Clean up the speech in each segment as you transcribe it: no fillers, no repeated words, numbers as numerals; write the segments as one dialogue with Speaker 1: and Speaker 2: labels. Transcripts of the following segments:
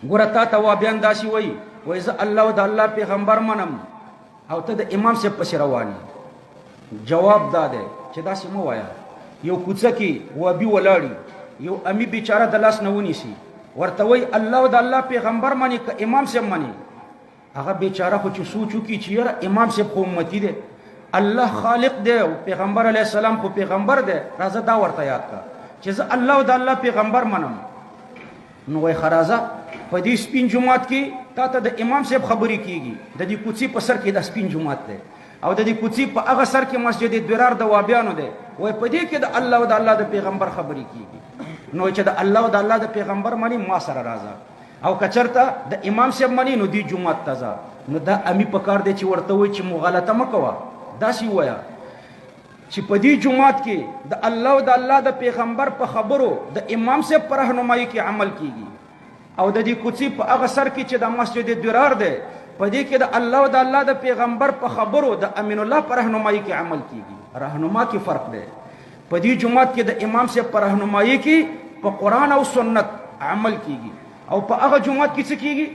Speaker 1: ګوره تا ته وابیان داسې وایي زه الله او د الله پیغمبر منم او ته د امام صاحب پسې روان یې. جواب دا دی چې داسې مه وایه. یو کوڅه کې وابي ولاړي، یو امی بیچاره د لاس نه ونیسي، ورته وایي الله او د الله پیغمبر مني که امام صاحب مني. هغه بیچاره خو چې سوچ وکړي چې یاره امام صاحب خو امتي دی، الله خالق دی او پیغمبر علیه السلام خو پیغمبر دی، راځه دا ورته یاد کړه چې زه الله او د الله پیغمبر منم. نو وایي ښه راځه په دې سپین جومات کې تا ته د امام صاحب خبرې کېږي، د دې کوڅې په سر کې د سپین جومات دی او د دې کوڅې په هغه سر کې مسجد درار د وابیانو دی. وایي په دې کې د الله او د الله د پیغمبر خبرې کېږي. نو چې د الله او د الله د پیغمبر مني ما سره راځه، او که چېرته د امام صاحب مني نو دې جومات ته ځه. نو دا امی په کار دی چې ورته وایي چې مغالطه مه کوه، داسې ووایه چې په دې جومات کې د الله او د الله د پیغمبر په خبرو د امام صاحب په رهنمایي کې عمل کېږي، او د دې کوڅې په هغه سر کې چې د مسجد درار دی په دې کې د الله او د الله د پیغمبر په خبرو د امین الله په رهنمایي کې عمل کېږي. رهنما کې فرق دی. په دې جومات کې د امام صاحب په رهنمایي کې په قرآن او سنت عمل کېږي، او په هغه جومات کې څه کېږي؟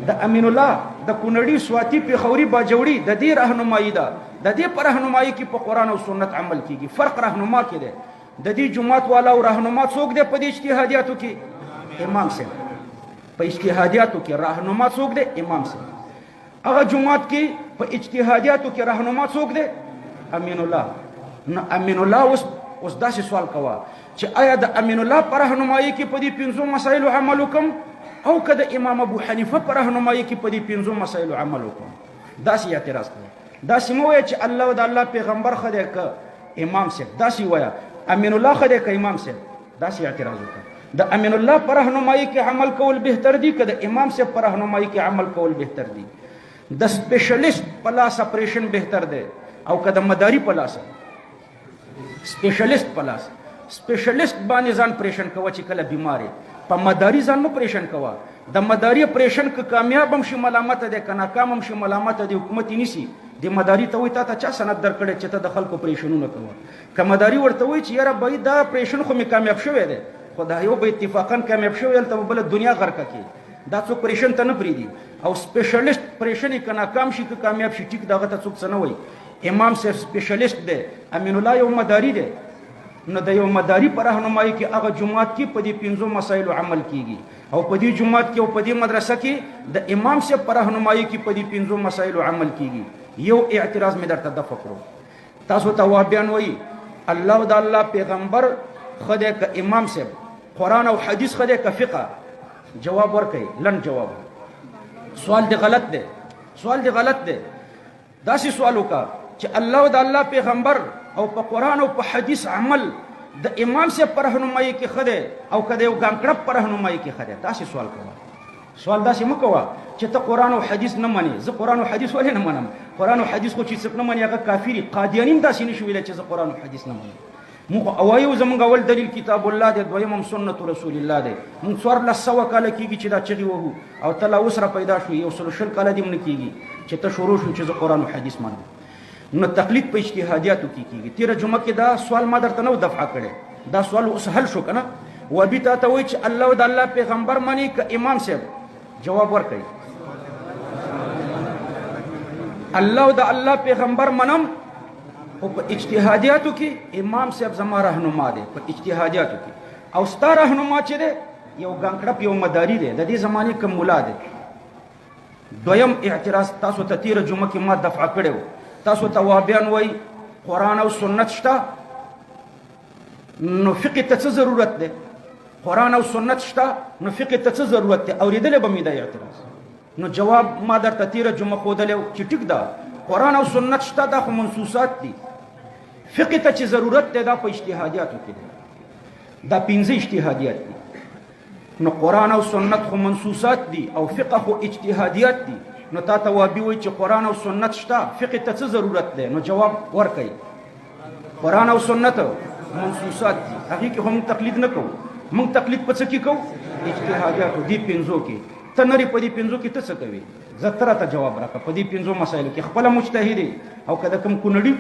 Speaker 1: د امین الله د کونړي سواتي پیښوري باجوړي د دې رهنمایي ده، د دې په رهنمایي کې په قرآن او سنت عمل کېږي. فرق رهنما کې دی. د دې جومات والا او رهنما څوک دی په دې اجتهادیاتو کې؟ امام صاحب. په اجتهادیاتو کې رهنما څوک دی؟ امام صاحب. هغه جومات کې په اجتهادیاتو کې رهنما څوک دی؟ امین الله. نو امین الله اوس داسې سوال کوه چې آیا د امین الله په رهنمایي کې په دې 5 مسایلو عمل وکړم او که د امام ابو حنیفه په رهنمایي کې په دې 5 مسایلو عمل وکړم؟ داسې اعتراض کوه. داسې مه وایه چې الله او د الله پیغمبر ښه دی که امام صاحب، داسې وایه امین الله ښه دی که امام صاحب. داسې اعتراض وکړه. د امین الله په رهنمایي کې عمل کول بهتر دي که د امام صاحب په رهنمایي کې عمل کول بهتر دي؟ د سپیشلیست په لاس اپریشن بهتر دی او که د مداري په لاس؟ سپیشلیست په لاس. سپیشلیست باندې ځان پریشن کوه چې کله بیمار یې، په مداري ځان مه پریشن کوه. د مداري پریشن که کامیاب هم شي ملامته دی، که ناکام هم شي ملامته دی. حکومت یې نیسي د مداري ته وایي تا ته چا سند درکړی چې ته د خلکو پریشنونه کوه؟ که مداري ورته وایي چې یاره بهی دا پریشن خو مې کامیاب شوی دی، خو دا یو به اتفاقا کامیاب شوی هلته به بله دنیا غرقه کړي، دا څوک پریشن ته نه پرېږدي. او سپیشلیست پریشن یې که ناکام شي که کامیاب شي ټیک، دغه ته څوک څه نه وایي. امام صاحب سپیشلیست دی، امین الله یو مداري دی. نو د یو مداري په رهنمایي کې هغه جومات کې په دې 5 مسایلو عمل کېږي، او په دې جومات کې او په دې مدرسه کې د امام صاحب په رهنمایي کې په دې 5 مسایلو عمل کېږي. یو اعتراض مې درته دفع کړو. تاسو ته وهابیان وایي الله او د الله پیغمبر ښه دی که امام صاحب؟ قرآن او حدیث ښه دی که فقه؟ جواب ورکړئ، لنډ جواب. سوال دی غلط دی، سوال دی غلط دی. داسې سوال وکړه چې الله او د الله پیغمبر او په قرآن او په حدیث عمل د امام صاحب په رهنمایي کې ښه دی او که د یو ګانکړپ په رهنمایي کې ښه دی؟ داسې سوال کوه. سوال داسې مه کوه چې ته قرآن او حدیث نه منې. زه قرآن او حدیث ولې نه منم؟ قرآن او حدیث خو چې څوک نه مني هغه کافر دي. قادیاني هم داسې نشي ویلی چې زه قرآن او حدیث نه منم. موږ اوایو زموږ اول دلیل کتاب الله دی، دویم هم سنت رسول الله دی. موږ 1400 کاله کېږي چې دا چغې وهو او ته لا اوس را پیدا شو، 120 کاله دې هم نه کېږي چې ته شروع شو چې زه قرآن او حدیث منم. نو تقلید په اجتهادیاتو کې کېږي. تېره جمعه کې دا سوال ما درته نه و دفعه کړی، دا سوال اوس حل شو که نه؟ وابي تا ته وایي چې الله او د الله پیغمبر مني که امام صاحب؟ جواب ورکړئ. الله او د الله پیغمبر منم، او په اجتهادیاتو کې امام صاحب زما رهنما دی په اجتهادیاتو کې. او ستا رهنما چې دی یو ګانکړپ یو مداري دی، د دې زمانې کم مولا دی. دویم اعتراض تاسو ته تېره جمعه کې ما دفعه کړی و. تاسو ته وهابیان وایي قرآن او سنت شته، نو فقه ته څه ضرورت دی؟ قرآن او سنت شته نو فقه ته څه ضرورت دی؟ اورېدلی به مې دا اعتراض. نو جواب ما درته تېره جمعه ښودلی و چې ټیک ده قرآن او سنت شته، دا خو منصوصات دي. فقه ته چې ضرورت دی دا په اجتهادیاتو کې دی. دا 5 اجتهادیات دي. نو قرآن او سنت خو منصوصات دي او فقه خو اجتهادیات دي. نو تا ته وهابي وایي چې قرآن او سنت شته، فقه ته څه ضرورت دی؟ نو جواب ورکړئ. قرآن او سنت منصوصات دي، هغې کې خو موږ تقلید نه کوو. موږ تقلید په څه کې کوو؟ اجتهادیاتو دې 5 کې. ته نری په دې 5 کې ته څه کوې؟ زه ته راته جواب راکړه. په دې 5 مسایلو کې خپله مجتهد یې او که د کوم کونړي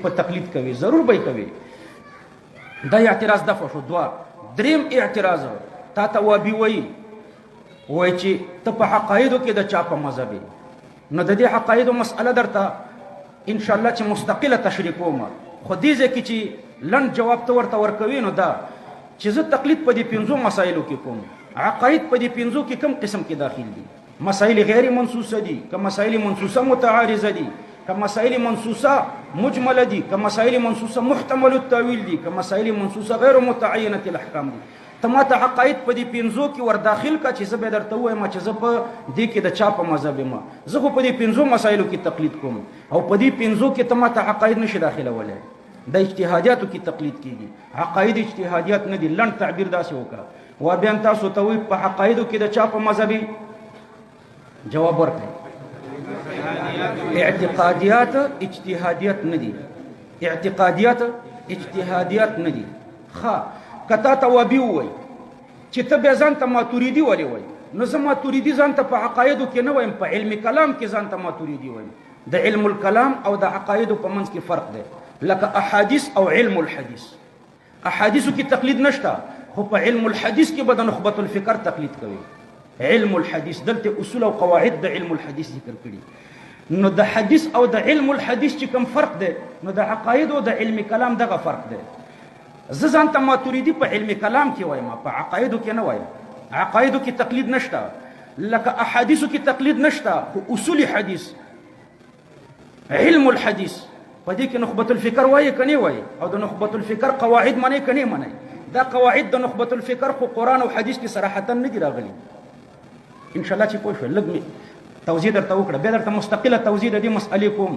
Speaker 1: په تقلید کوي ضرور به یې کوي. دا اعتراض دفع شو. 2 دریم اعتراض تا ته وابي وایي چې ته په حقایدو کې د چا په مذهب یې، نو د دې حقایدو مسأله درته انشاءالله چې مستقله تشریح کوم. خو دې ځای کې چې لنډ جواب ته ورته ورکوي نو دا چې زه تقلید په دې 5 مسایلو کې کوم. عقاید په دې 5 کې کوم قسم کې داخل دي؟ مسائل غیر منصوصه دي که مسائل منصوصه متعارضه دي که مسائل منصوصه مجمله دي که مسائل منصوصه محتمل التاویل دي که مسائل منصوصه غیر متعینه الاحکام دي. ته ماته حقایق په دې 5 کې ور داخل کا چې زه به درته وایم چې زه په دې کې د چا په مذهب یم. زه خو په دې 5 مسایلو کې تقلید کوم او په دې 5 کې ته ماته حقایق نشي داخلولی. د اجتهادیاتو کې تقلید کیږي، عقاید اجتهادیات نه دي. لنډ تعبیر داسې وکړه و بیا تاسو ته وایي په حقایدو کې د چا په مذهب جواب ورکړئ. اعتقادیات اجتهادیات نه دي، اعتقادیات اجتهادیات نه دي. ښه کتا ته وابي ووایي چې ته بیا ځان ته ماتوریدي ولې وایي، نو زه ماتوریدي ځان ته په عقایدو کې نه وایم، په علم کلام کې ځان ته ماتوریدي وایم. د علم الکلام او د عقایدو په منځ کې فرق دی، لکه احادیث او علم الحدیث. احادیثو کې تقلید نشته، خو په علم الحدیث کې به د نخبة الفکر تقلید کوي. علم الحدیث دلته اصول او قواعد د علم الحدیث ذکر کړي. نو د حدیث او د علم الحدیث چې کوم فرق دی، نو د عقاید او د علم کلام دغه فرق دی. زه ځان ته ماتوریدي په علم کلام کې وایم، په عقایدو کې نه وایم. عقایدو کې تقلید نشته، لکه احادیثو کې تقلید نشته، خو اصول حدیث علم الحدیث په دې کې نخبة الفکر وایي کني وایي، او د نخبة الفکر قواعد منئ کني منئ. دا قواعد د نخبة الفکر خو قرآن او حدیث کې صراحتا نه دي راغلي. ان شاء الله چې پوه شو لږ مې توضیح درته وکړه، بیا درته مستقله توضیح د دې مسئلې کوم.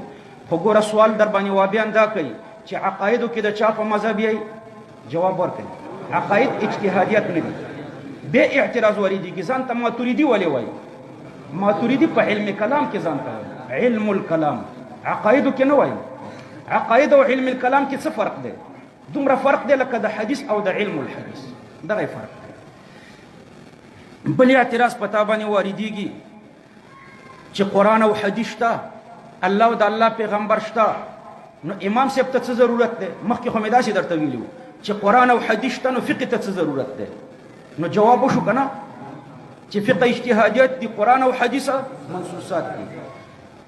Speaker 1: خو ګوره سوال در باندې وابیان دا کوي چې عقایدو کې د چا په مذهب یې جواب ورکړي. عقاید اجتهادیات نه دي. بیا اعتراض وریدي ځان ته ماتوریدي ولې وایي؟ ماتوریدي په علم کلام کې ځان ته وایي، علم الکلام. عقایدو کې نه وایي. عقاید او علم الکلام کې څه فرق دی؟ دومره فرق دی لکه د حدیث او د علم الحدیث، دغه فرق دی. بل اعتراض پتا باندې واردېږي چې قرآن او حدیث شته، الله او د الله پیغمبر شته، نو امام صاحب ته څه ضرورت دی؟ مخکې خو مې داسې درته ویلي وو چې قرآن او حدیث شته، نو فقه ته څه ضرورت دی؟ نو جواب وشو که نه چې فقه اجتهادیات دي، قرآن او حدیث منصوصات دي.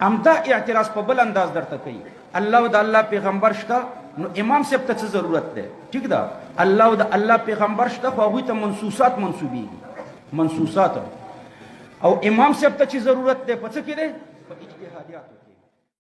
Speaker 1: همدا اعتراض په بل انداز درته کوي، الله او د الله پیغمبر شته، نو امام صاحب ته څه ضرورت دی؟ ټیک ده، الله او د الله پیغمبر شته، خو هغوی ته منصوصات منسوبېږي، منصوصات. او امام صاحب ته چې ضرورت دی په څه کې دی؟ په اجتهادیاتو.